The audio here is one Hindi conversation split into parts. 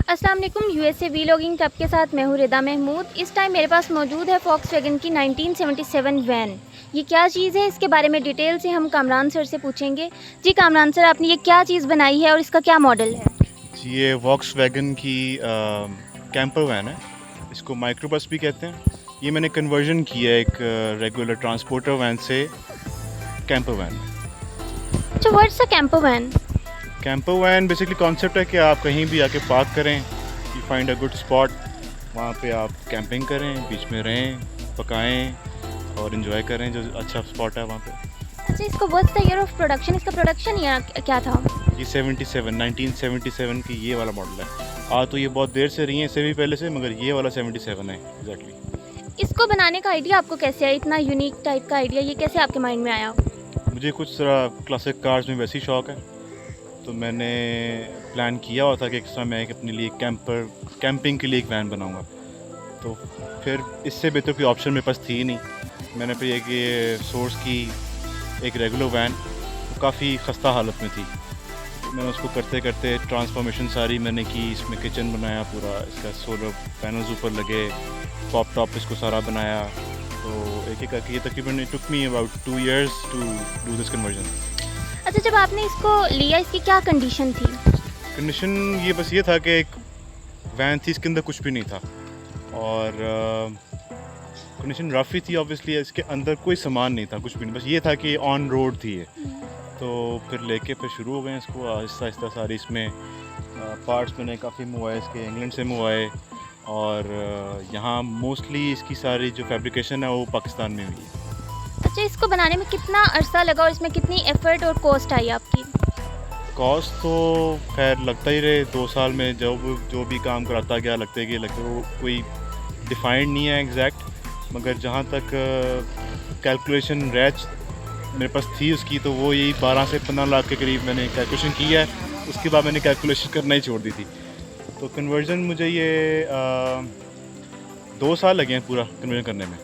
अस्सलाम वालेकुम। यूएसए वीलॉगिंग क्लब के साथ मैं हूँ रिदा महमूद। इस टाइम मेरे पास मौजूद है वॉक्सवैगन की 1977 वैन। ये क्या चीज़ है, इसके बारे में डिटेल से हम कामरान सर से पूछेंगे। जी कामरान सर, आपने ये क्या चीज़ बनाई है और इसका क्या मॉडल है? जी, ये वॉक्सवैगन की कैंपर वैन है। इसको माइक्रोबस भी कहते हैं। ये मैंने कन्वर्जन किया है एक रेगुलर ट्रांसपोर्टर वैन से कैंपर वैन। अच्छा, what's a camper van? Camper van basically concept है कि आप कहीं भी आके पार्क करें, you find a good spot, वहाँ पे आप कैंपिंग करें, बीच में रहें, पकाएं और इन्जॉय करें जो अच्छा स्पॉट है वहाँ पे। अच्छा, इसको what's the year of production? इसका प्रोडक्शन ईयर क्या था? ये 1977 की ये वाला मॉडल है। तो ये बहुत देर से रही है, इससे भी पहले से, मगर ये वाला 77 है एग्जैक्टली। इसको बनाने का आइडिया आपको कैसे आया? इतना यूनिक टाइप का आइडिया ये कैसे आपके माइंड में आया? मुझे कुछ क्लासिक कार्स में वैसे ही शौक है, तो मैंने प्लान किया हुआ था कि इस समय मैं अपने लिए कैंपिंग के लिए एक वैन बनाऊंगा। तो फिर इससे बेहतर कोई ऑप्शन मेरे पास थी ही नहीं। मैंने फिर ये सोर्स की एक रेगुलर वैन, वो काफ़ी खस्ता हालत में थी। मैंने उसको करते करते ट्रांसफॉर्मेशन सारी मैंने की, इसमें किचन बनाया पूरा, इसका सोलर पैनल्स ऊपर लगे, पॉप टॉप इसको सारा बनाया। तो एक एक करके ये तकरीबन it took me about 2 years to do this conversion. अच्छा, जब आपने इसको लिया इसकी क्या कंडीशन थी? कंडीशन ये बस ये था कि एक वैन थी, इसके अंदर कुछ भी नहीं था और कंडीशन रफ ही थी ऑब्वियसली। इसके अंदर कोई सामान नहीं था, कुछ भी नहीं, बस ये था कि ऑन रोड थी ये। तो फिर लेके फिर शुरू हो गए इसको आहिस्ता आहिस्ता सारी। इसमें पार्ट्स मैंने काफ़ी मंगवाए, इसके इंग्लैंड से मंगवाए और यहाँ मोस्टली इसकी सारी जो फैब्रिकेशन है वो पाकिस्तान में हुई है। अच्छा, इसको बनाने में कितना अरसा लगा और इसमें कितनी एफर्ट और कॉस्ट आई आपकी? कॉस्ट तो खैर लगता ही रहे 2 साल में, जो भी काम कराता गया लगते गए वो कोई डिफाइंड नहीं है एग्जैक्ट, मगर जहाँ तक कैलकुलेशन रैच मेरे पास थी उसकी, तो वो यही 12 से 15 लाख के करीब मैंने कैलकुलेशन की है। उसके बाद मैंने कैलकुलेशन करना ही छोड़ दी थी। तो कन्वर्जन मुझे ये 2 साल लगे हैं पूरा कन्वर्जन करने में।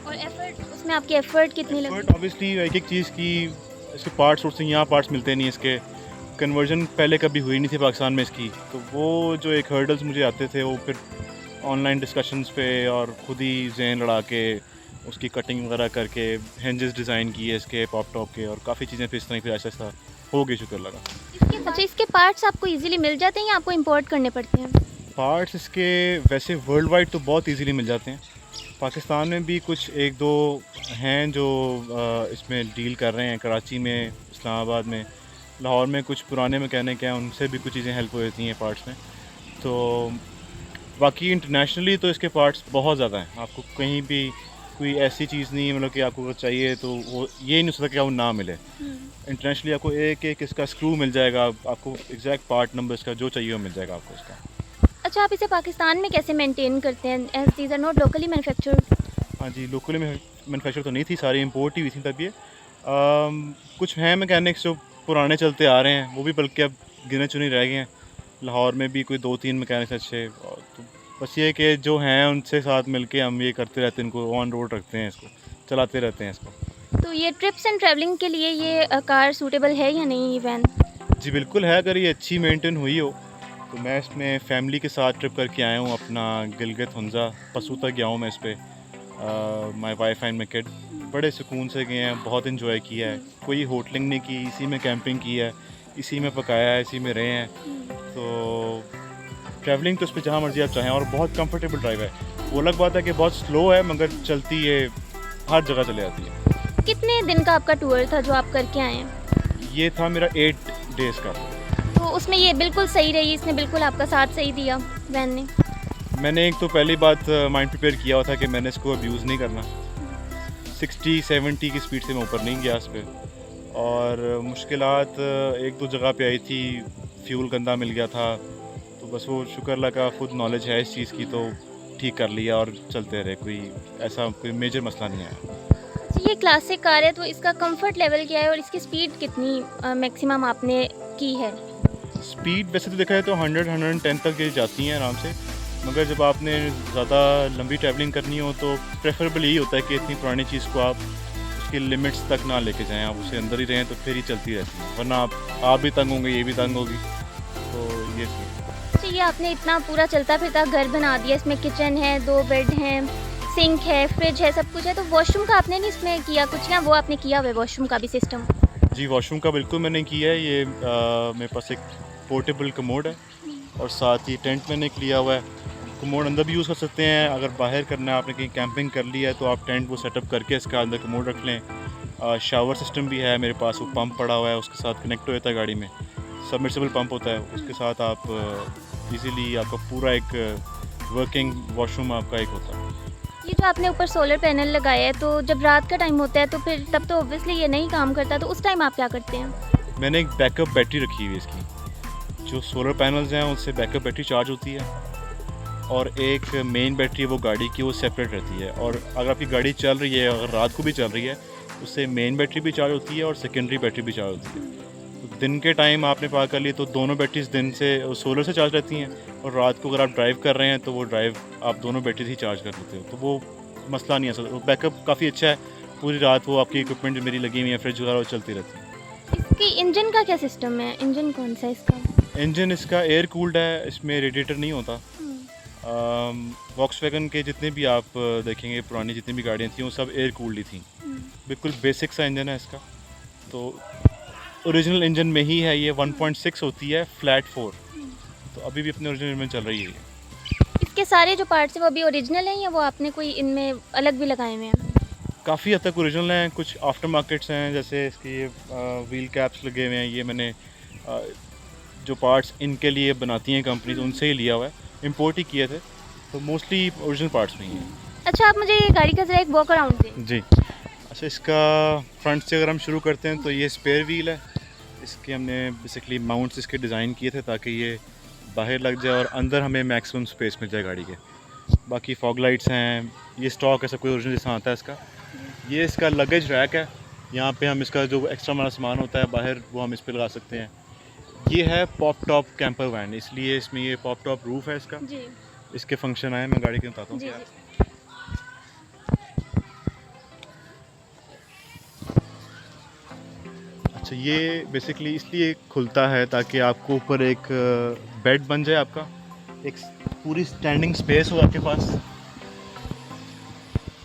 और एफर्ट, उसमें आपकी एफर्ट कितनी लगी? एफर्ट ऑब्वियसली एक एक चीज़ की, इसके पार्ट्स सोर्स यहाँ पार्ट्स मिलते नहीं, इसके कन्वर्जन पहले कभी हुई नहीं थी पाकिस्तान में इसकी। तो वो जो एक हर्डल्स मुझे आते थे वो फिर ऑनलाइन डिस्कशंस पे और ख़ुद ही जहन लड़ा के उसकी कटिंग वगैरह करके हिंजेस डिज़ाइन किए इसके पॉप टॉप के, और काफ़ी चीज़ें फिर इस तरह फिर ऐसा ऐसा हो गई, शुक्र लगा। अच्छा, इसके पार्ट्स आपको इजीली मिल जाते हैं या आपको इंपोर्ट करने पड़ते हैं? पार्ट्स इसके वैसे वर्ल्ड वाइड तो बहुत इजीली मिल जाते हैं। पाकिस्तान में भी कुछ 1-2 हैं जो इसमें डील कर रहे हैं, कराची में, इस्लामाबाद में, लाहौर में कुछ पुराने मैकेनिक हैं, उनसे भी कुछ चीज़ें हेल्प हो जाती हैं पार्ट्स में। तो बाकी इंटरनेशनली तो इसके पार्ट्स बहुत ज़्यादा हैं, आपको कहीं भी कोई ऐसी चीज़ नहीं है मतलब कि आपको चाहिए तो वो ये नहीं हो सकता कि वो ना मिले। इंटरनेशनली आपको एक एक इसका स्क्रू मिल जाएगा, आपको एग्जैक्ट पार्ट नंबर इसका जो चाहिए वो मिल जाएगा आपको इसका। अच्छा, आप इसे पाकिस्तान में कैसे मेंटेन करते हैं as these are not locally manufactured? हाँ जी, लोकली मैन्युफैक्चर तो नहीं थी, सारी इम्पोर्ट ही हुई थी तब ये। कुछ हैं मैकेनिक्स जो पुराने चलते आ रहे हैं, वो भी बल्कि अब गिने चुने रह गए हैं। लाहौर में भी कोई 2-3 मैकेनिक्स अच्छे, तो बस ये कि जो हैं उनसे साथ मिलके हम ये करते रहते हैं, इनको ऑन रोड रखते हैं, इसको चलाते रहते हैं इसको। तो ये ट्रिप्स एंड ट्रैवलिंग के लिए ये कार सूटेबल है या नहीं, ये वैन? जी बिल्कुल है, अगर ये अच्छी मेंटेन हुई हो तो। मैं इसमें फैमिली के साथ ट्रिप करके आया हूँ, अपना गिलगित हुंजा पसू तक गया हूँ मैं इस पर, my wife and my kid. बड़े सुकून से गए हैं, बहुत इन्जॉय किया है, कोई होटलिंग नहीं की, इसी में कैंपिंग की है, इसी में पकाया है, इसी में रहे हैं। तो ट्रैवलिंग तो उस पर जहाँ मर्जी आप चाहें, और बहुत कंफर्टेबल ड्राइव है। वो अलग बात है कि बहुत स्लो है, मगर चलती है, हर जगह चले जाती है। कितने दिन का आपका टूर था जो आप करके आए हैं? ये था मेरा 8 days का। तो उसमें ये बिल्कुल सही रही, इसने बिल्कुल आपका साथ सही दिया वैन ने? मैंने एक तो पहली बात माइंड प्रिपेयर किया हुआ था कि मैंने इसको अब्यूज़ नहीं करना। 60-70 की स्पीड से मैं ऊपर नहीं गया इस पे। और मुश्किलात एक दो जगह पे आई थी, फ्यूल गंदा मिल गया था, तो बस वो शुक्र अल्लाह का खुद नॉलेज है इस चीज़ की, तो ठीक कर लिया और चलते रहे, कोई मेजर मसला नहीं आया। अच्छा, ये क्लासिक कार है तो इसका कंफर्ट लेवल क्या है और इसकी स्पीड कितनी मैक्सिमम आपने की है? स्पीड वैसे तो देखा है तो 100-110 तक ये जाती हैं आराम से, मगर जब आपने ज़्यादा लंबी ट्रैवलिंग करनी हो तो प्रेफरेबल यही होता है कि इतनी पुरानी चीज़ को आप उसकी लिमिट्स तक ना लेके जाएं, आप उसे अंदर ही रहें तो फिर ही चलती रहती है, वरना आप भी तंग होंगे, ये भी तंग होगी, तो ये अच्छा, ये आपने इतना पूरा चलता फिरता घर बना दिया, इसमें किचन है, 2 बेड हैं, सिंक है, फ्रिज है, सब कुछ है, तो वॉशरूम का आपने नहीं इसमें किया कुछ, या वो आपने किया हुआ है वॉशरूम का भी सिस्टम? जी वॉशरूम का बिल्कुल मैंने किया है। ये मेरे पास एक पोर्टेबल कमोड है और साथ ही टेंट मैंने एक लिया हुआ है। कमोड अंदर भी यूज़ कर सकते हैं, अगर बाहर करना है, आपने कहीं कैंपिंग कर लिया है तो आप टेंट वो सेटअप करके इसका अंदर कमोड रख लें। शावर सिस्टम भी है मेरे पास, वो पंप पड़ा हुआ है, उसके साथ कनेक्ट हो जाता है गाड़ी में, सबमर्सिबल पंप होता है, उसके साथ आप इजीली आपका पूरा एक वर्किंग वॉशरूम आपका एक होता है। ये जो आपने ऊपर सोलर पैनल लगाया है, तो जब रात का टाइम होता है तो फिर तब तो ऑब्वियसली ये नहीं काम करता, तो उस टाइम आप क्या करते हैं? मैंने एक बैकअप बैटरी रखी हुई है इसकी, जो सोलर पैनल्स हैं उससे बैकअप बैटरी चार्ज होती है, और एक मेन बैटरी है वो गाड़ी की, वो सेपरेट रहती है, और अगर आपकी गाड़ी चल रही है, अगर रात को भी चल रही है, उससे मेन बैटरी भी चार्ज होती है और सेकेंडरी बैटरी भी चार्ज होती है। तो दिन के टाइम आपने पार कर ली तो दोनों बैटरीज दिन से सोलर से चार्ज रहती हैं, और रात को अगर आप ड्राइव कर रहे हैं तो वो ड्राइव आप दोनों बैटरीज ही चार्ज कर लेते हो, तो वो मसला नहीं है। बैकअप काफ़ी अच्छा है, पूरी रात वो आपकी इक्विपमेंट मेरी लगी हुई है, फ्रिज वगैरह वो चलती रहती है। इसकी इंजन का क्या सिस्टम है? इंजन कौन सा है इसका? इंजन इसका एयर कूल्ड है, इसमें रेडिएटर नहीं होता। वॉक्सवैगन के जितने भी आप देखेंगे पुरानी जितनी भी गाड़ियाँ थी वो सब एयर कूल्ड ही थी, बिल्कुल बेसिक सा इंजन है इसका। तो ओरिजिनल इंजन में ही है ये, 1.6 होती है फ्लैट 4, तो अभी भी अपने ओरिजिनल में चल रही है ये। इसके सारे जो पार्ट्स हैं वो अभी ओरिजिनल हैं या वो आपने कोई इनमें अलग भी लगाए हुए हैं? काफ़ी हद तक ओरिजिनल हैं, कुछ आफ्टर मार्केट्स हैं, जैसे इसके ये व्हील कैप्स लगे हुए हैं, ये मैंने जो पार्ट्स इनके लिए बनाती हैं कंपनीज उनसे ही लिया हुआ है, इंपोर्ट ही किए थे, तो मोस्टली ओरिजिनल पार्ट्स में ही हैं। अच्छा, आप मुझे ये गाड़ी का ज़रा एक वॉक अराउंड दें। जी अच्छा, इसका फ्रंट से अगर हम शुरू करते हैं तो ये स्पेयर व्हील है, इसके हमने बेसिकली माउंट्स इसके डिज़ाइन किए थे ताकि ये बाहर लग जाए और अंदर हमें मैक्सिमम स्पेस मिल जाए गाड़ी के। बाकी फॉग लाइट्स हैं, ये स्टॉक है, सब कोई ओरिजिनल जैसा आता है इसका। ये इसका लगेज रैक है, यहाँ पे हम इसका जो एक्स्ट्रा हमारा सामान होता है बाहर वो हम इस पर लगा सकते हैं। ये है पॉप टॉप कैंपर वैन, इसलिए इसमें ये पॉप टॉप रूफ़ है इसका। जी इसके फंक्शन आए, मैं गाड़ी के बताता हूँ जी क्या जी। है। अच्छा, ये बेसिकली इसलिए खुलता है ताकि आपको ऊपर एक बेड बन जाए, आपका एक पूरी स्टैंडिंग स्पेस हो आपके पास।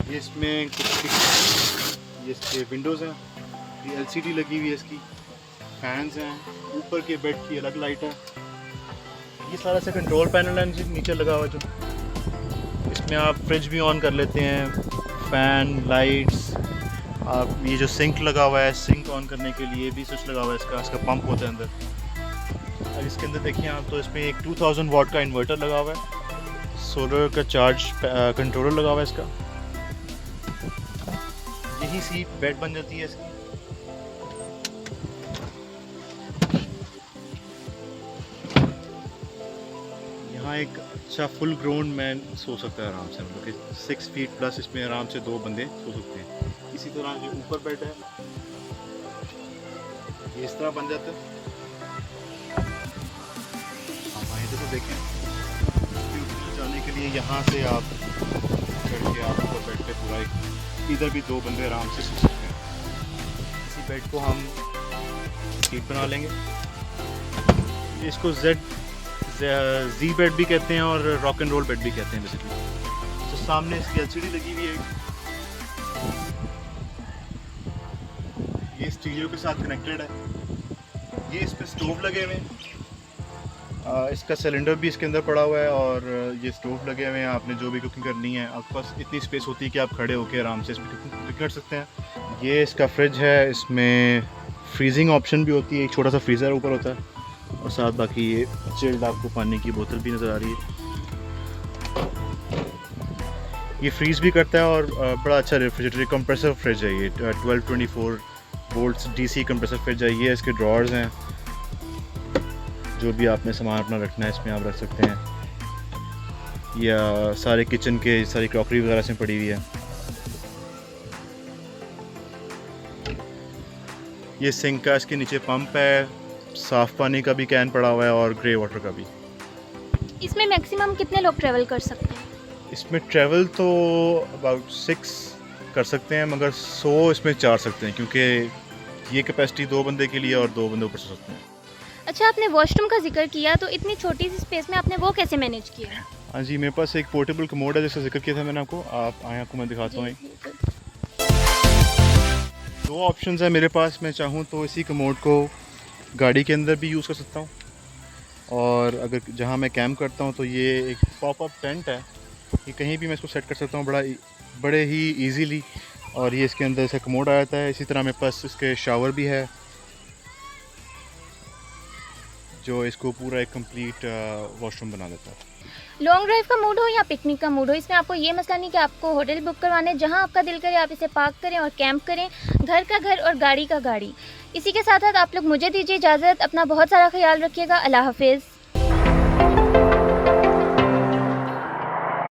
ये इसमें ये इसके विंडोज़ हैं, ये एलसीडी लगी हुई है इसकी, फैंस हैं, ऊपर के बेड की अलग लाइट है, ये सारा से कंट्रोल पैनल है नीचे लगा हुआ जो, इसमें आप फ्रिज भी ऑन कर लेते हैं, फ़ैन, लाइट्स, आप ये जो सिंक लगा हुआ है, सिंक ऑन करने के लिए भी स्विच लगा हुआ है इसका पंप होता है अंदर। अब इसके अंदर देखिए आप, तो इसमें एक 2000 वाट का इन्वर्टर लगा हुआ है, सोलर का चार्ज कंट्रोलर लगा हुआ है इसका। यही सी बेड बन जाती है इसकी। यहाँ एक अच्छा फुल ग्राउंड मैन सो सकता है आराम से, मतलब कि 6 फीट प्लस इसमें आराम से 2 बंदे सो सकते हैं। इसी तरह जो ऊपर बेड है ये इस तरह बन जाता है। आप आए तो देखें, ऊपर जाने के लिए यहाँ से आप चढ़ के आप ऊपर बेड पे पूरा एक, इधर भी 2 बंदे आराम से सो सकते हैं। इसी बेड को हम सीट बना लेंगे, इसको जी बेड भी कहते हैं और रॉक एंड रोल बेड भी कहते हैं बेसिकली। तो सामने इसकी एलसीडी लगी हुई है, ये स्टीरियो के साथ कनेक्टेड है, ये इस पे स्टोव लगे हुए हैं, इसका सिलेंडर भी इसके अंदर पड़ा हुआ है, और ये स्टोव लगे हुए हैं। आपने जो भी कुकिंग करनी है आपके पास इतनी स्पेस होती है कि आप खड़े होकर आराम से इसमें कुकिंग कर सकते हैं। ये इसका फ्रिज है, इसमें फ्रीजिंग ऑप्शन भी होती है, एक छोटा सा फ्रीज़र ऊपर होता है, और साथ बाकी ये चिल्ड आपको पानी की बोतल भी नज़र आ रही है। ये फ्रीज़ भी करता है और बड़ा अच्छा रेफ्रिजरेटर कंप्रेसर फ्रिज है ये 1224 वोल्ट्स DC कंप्रेसर फ्रिज है ये। इसके ड्रॉर्स हैं, जो भी आपने सामान अपना रखना है इसमें आप रख सकते हैं, या सारे किचन के सारी क्रॉकरी वगैरह इसमें पड़ी हुई है। ये सिंक का, इसके नीचे पंप है, साफ़ पानी का भी कैन पड़ा हुआ है और ग्रे वाटर का भी। इसमें मैक्सिमम कितने लोग ट्रैवल कर सकते हैं? इसमें ट्रैवल तो अबाउट 6 कर सकते हैं, मगर 100 इसमें 4 सकते हैं, क्योंकि ये कैपेसिटी 2 बंदे के लिए और 2 बंदे ऊपर सो सकते हैं। अच्छा, आपने वॉशरूम का जिक्र किया, तो इतनी छोटी सी स्पेस में आपने वो कैसे मैनेज किया? हाँ जी, मेरे पास एक पोर्टेबल कमोड है जिसका जिक्र किया था मैंने आपको। आप आए, आपको मैं दिखाता हूँ। 2 ऑप्शंस हैं मेरे पास। मैं चाहूँ तो इसी कमोड को गाड़ी के अंदर भी यूज़ कर सकता हूँ, और अगर जहाँ मैं कैंप करता हूँ तो ये एक पॉपअप टेंट है, ये कहीं भी मैं इसको सेट कर सकता हूँ बड़े ही इजीली, और ये इसके अंदर से कमोड आ जाता है। इसी तरह मेरे पास इसके शावर भी है, जो इसको पूरा एक कंप्लीट वॉशरूम बना देता है। लॉन्ग ड्राइव का मूड हो या पिकनिक का मूड हो, इसमें आपको ये मसला नहीं कि आपको होटल बुक करवाने, जहां आपका दिल करे आप इसे पार्क करें और कैंप करें, घर का घर और गाड़ी का गाड़ी। इसी के साथ साथ आप लोग मुझे दीजिए इजाज़त, अपना बहुत सारा ख्याल रखिएगा। अल्लाह हाफिज़।